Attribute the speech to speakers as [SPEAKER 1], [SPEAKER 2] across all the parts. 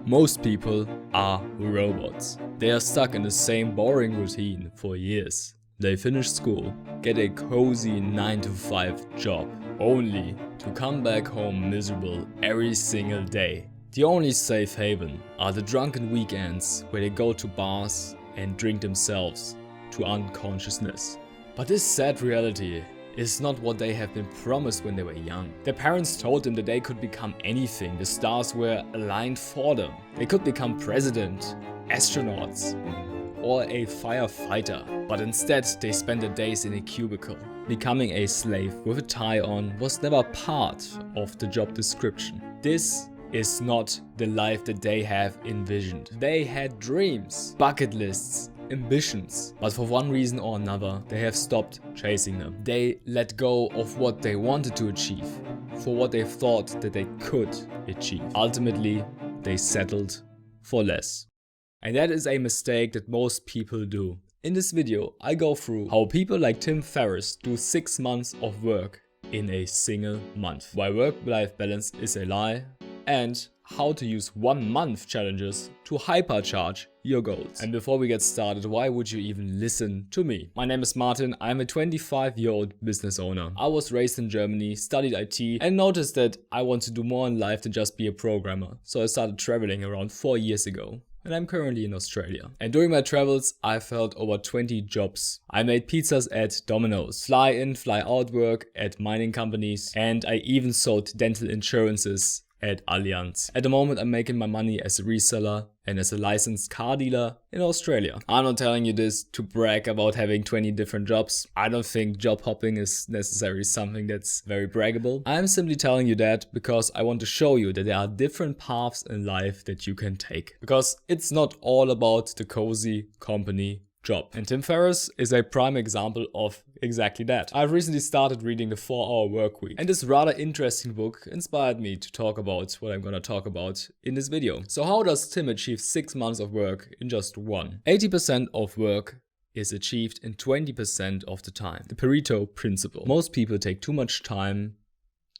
[SPEAKER 1] Most people are robots. They are stuck in the same boring routine for years. They finish school, get a cozy 9-to-5 job, only to come back home miserable every single day. The only safe haven are the drunken weekends where they go to bars and drink themselves to unconsciousness. But this sad reality is not what they have been promised when they were young. Their parents told them that they could become anything. The stars were aligned for them. They could become president, astronauts, or a firefighter. But instead, they spent their days in a cubicle. Becoming a slave with a tie on was never part of the job description. This is not the life that they have envisioned. They had dreams, bucket lists, ambitions, but for one reason or another, they have stopped chasing them. They let go of what they wanted to achieve for what they thought that they could achieve. Ultimately, they settled for less. And that is a mistake that most people do. In this video, I go through how people like Tim Ferriss do 6 months of work in a single month, why work-life balance is a lie, and how to use 1 month challenges to hypercharge your goals. And before we get started, why would you even listen to me? My name is Martin, I'm a 25-year-old business owner. I was raised in Germany, studied IT, and noticed that I want to do more in life than just be a programmer. So I started traveling around 4 years ago. And I'm currently in Australia. And during my travels, I felt over 20 jobs. I made pizzas at Domino's, fly in, fly out work at mining companies, and I even sold dental insurances at Allianz. At the moment, I'm making my money as a reseller and as a licensed car dealer in Australia. I'm not telling you this to brag about having 20 different jobs. I don't think job hopping is necessarily something that's very braggable. I'm simply telling you that because I want to show you that there are different paths in life that you can take. Because it's not all about the cozy company job. And Tim Ferriss is a prime example of exactly that. I've recently started reading The 4-Hour Workweek, and this rather interesting book inspired me to talk about what I'm gonna talk about in this video. So how does Tim achieve 6 months of work in just one? 80% of work is achieved in 20% of the time. The Pareto principle. Most people take too much time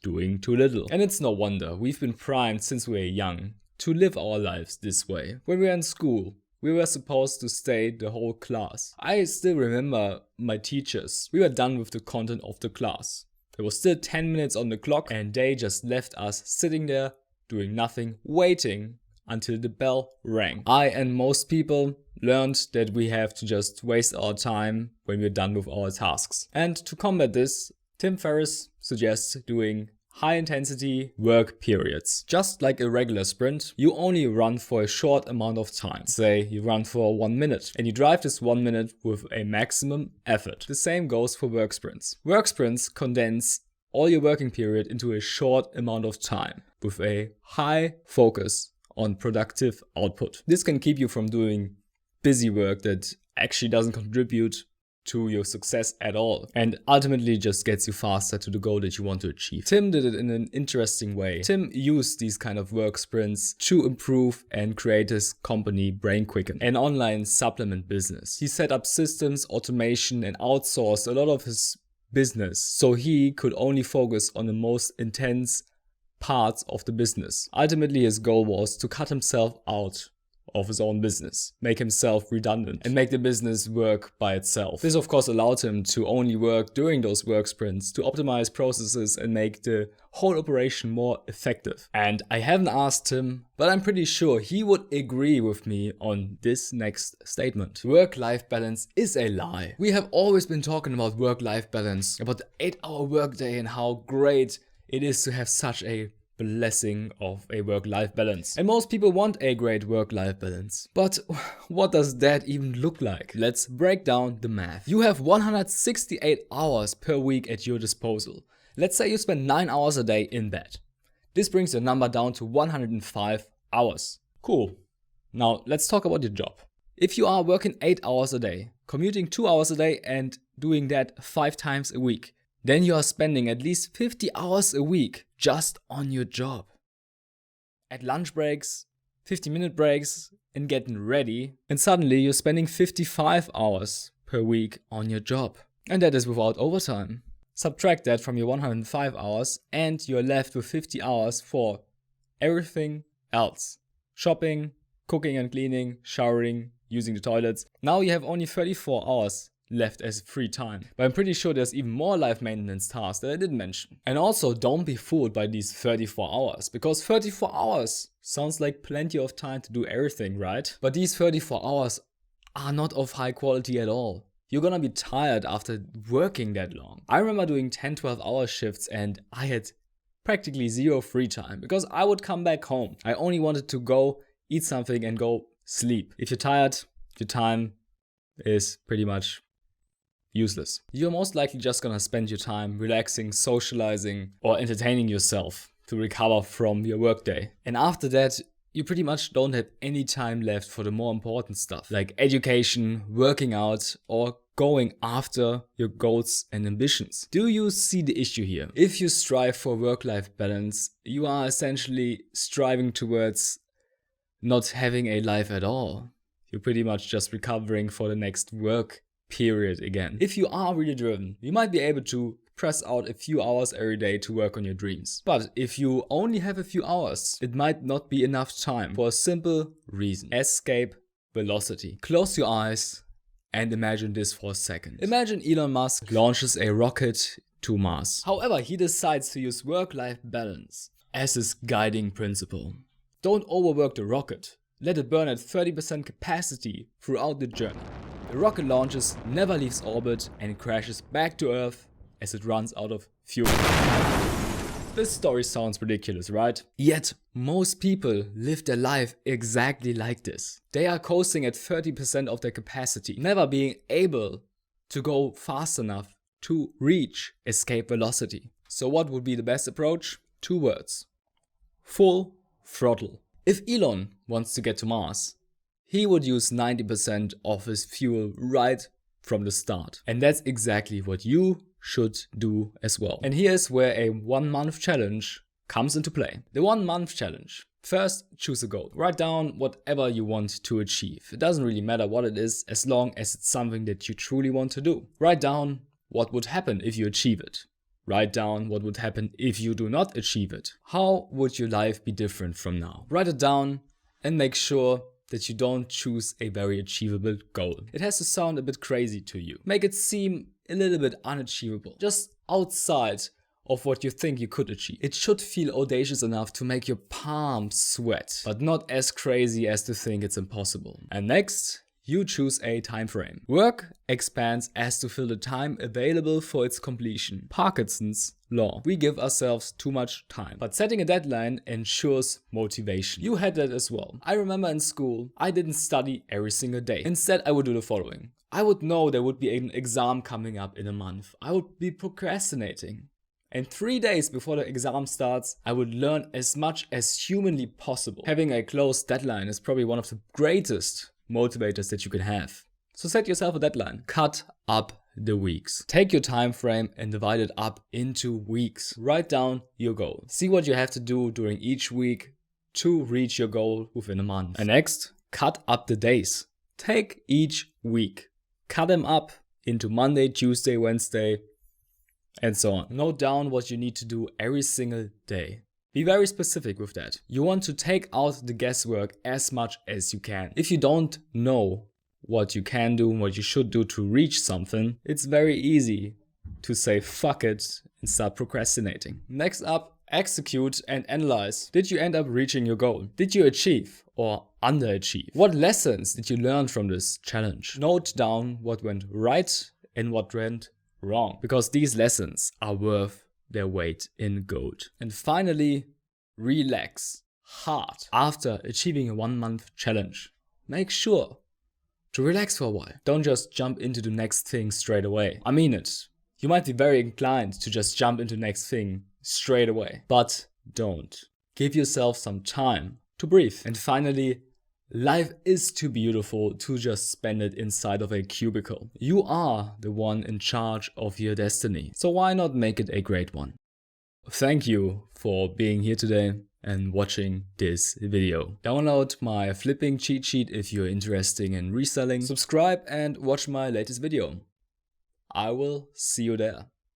[SPEAKER 1] doing too little. And it's no wonder. We've been primed since we were young to live our lives this way. When we were in school, we were supposed to stay the whole class. I still remember my teachers. We were done with the content of the class. There was still 10 minutes on the clock and they just left us sitting there doing nothing, waiting until the bell rang. I and most people learned that we have to just waste our time when we're done with our tasks. And to combat this, Tim Ferriss suggests doing high intensity work periods. Just like a regular sprint, you only run for a short amount of time. Say you run for 1 minute and you drive this 1 minute with a maximum effort. The same goes for work sprints. Work sprints condense all your working period into a short amount of time with a high focus on productive output. This can keep you from doing busy work that actually doesn't contribute to your success at all and ultimately just gets you faster to the goal that you want to achieve. Tim did it in an interesting way. Tim used these kind of work sprints to improve and create his company BrainQuicken, an online supplement business. He set up systems, automation, and outsourced a lot of his business so he could only focus on the most intense parts of the business. Ultimately, his goal was to cut himself out of his own business, make himself redundant, and make the business work by itself. This of course allowed him to only work during those work sprints, to optimize processes and make the whole operation more effective. And I haven't asked him, but I'm pretty sure he would agree with me on this next statement. Work-life balance is a lie. We have always been talking about work-life balance, about the 8-hour workday and how great it is to have such a blessing of a work-life balance. And most people want a great work-life balance. But what does that even look like? Let's break down the math. You have 168 hours per week at your disposal. Let's say you spend 9 hours a day in bed. This brings your number down to 105 hours. Cool. Now let's talk about your job. If you are working 8 hours a day, commuting 2 hours a day and doing that 5 times a week, then you are spending at least 50 hours a week just on your job. At lunch breaks, 50-minute breaks, and getting ready, and suddenly you're spending 55 hours per week on your job. And that is without overtime. Subtract that from your 105 hours and you're left with 50 hours for everything else. shopping, cooking and cleaning, showering, using the toilets. Now you have only 34 hours left as free time. But I'm pretty sure there's even more life maintenance tasks that I didn't mention. And also don't be fooled by these 34 hours, because 34 hours sounds like plenty of time to do everything, right? But these 34 hours are not of high quality at all. You're gonna be tired after working that long. I remember doing 10-12 hour shifts and I had practically zero free time because I would come back home. I only wanted to go eat something and go sleep. If you're tired, your time is pretty much useless. You're most likely just gonna spend your time relaxing, socializing, or entertaining yourself to recover from your workday. And after that, you pretty much don't have any time left for the more important stuff like education, working out, or going after your goals and ambitions. Do you see the issue here? If you strive for work-life balance, you are essentially striving towards not having a life at all. You're pretty much just recovering for the next work period again. If you are really driven, you might be able to press out a few hours every day to work on your dreams. But if you only have a few hours, it might not be enough time for a simple reason. Escape velocity. Close your eyes and imagine this for a second. Imagine Elon Musk launches a rocket to Mars. However, he decides to use work-life balance as his guiding principle. Don't overwork the rocket. Let it burn at 30% capacity throughout the journey. The rocket launches, never leaves orbit, and crashes back to Earth as it runs out of fuel. This story sounds ridiculous, right? Yet, most people live their life exactly like this. They are coasting at 30% of their capacity, never being able to go fast enough to reach escape velocity. So what would be the best approach? 2 words. Full throttle. If Elon wants to get to Mars, he would use 90% of his fuel right from the start. And that's exactly what you should do as well. And here's where a 1-month challenge comes into play. The 1-month challenge. First, choose a goal. Write down whatever you want to achieve. It doesn't really matter what it is as long as it's something that you truly want to do. Write down what would happen if you achieve it. Write down what would happen if you do not achieve it. How would your life be different from now? Write it down and make sure that you don't choose a very achievable goal. It has to sound a bit crazy to you. Make it seem a little bit unachievable. Just outside of what you think you could achieve. It should feel audacious enough to make your palms sweat, but not as crazy as to think it's impossible. And next, you choose a time frame. Work expands as to fill the time available for its completion. Parkinson's law. We give ourselves too much time, but setting a deadline ensures motivation. You had that as well. I remember in school, I didn't study every single day. Instead, I would do the following. I would know there would be an exam coming up in a month. I would be procrastinating. And 3 days before the exam starts, I would learn as much as humanly possible. Having a close deadline is probably one of the greatest motivators that you can have. So set yourself a deadline. Cut up the weeks. Take your time frame and divide it up into weeks. Write down your goal. See what you have to do during each week to reach your goal within a month. And next, cut up the days. Take each week. Cut them up into Monday, Tuesday, Wednesday, and so on. Note down what you need to do every single day. Be very specific with that. You want to take out the guesswork as much as you can. If you don't know what you can do and what you should do to reach something, it's very easy to say fuck it and start procrastinating. Next up, execute and analyze. Did you end up reaching your goal? Did you achieve or underachieve? What lessons did you learn from this challenge? Note down what went right and what went wrong, because these lessons are worth their weight in gold. And finally, relax hard. After achieving a 1-month challenge, make sure to relax for a while. Don't just jump into the next thing straight away. I mean it. You might be very inclined to just jump into the next thing straight away, but don't. Give yourself some time to breathe. And finally, life is too beautiful to just spend it inside of a cubicle. You are the one in charge of your destiny. So why not make it a great one? Thank you for being here today and watching this video. Download my flipping cheat sheet if you're interested in reselling. Subscribe and watch my latest video. I will see you there.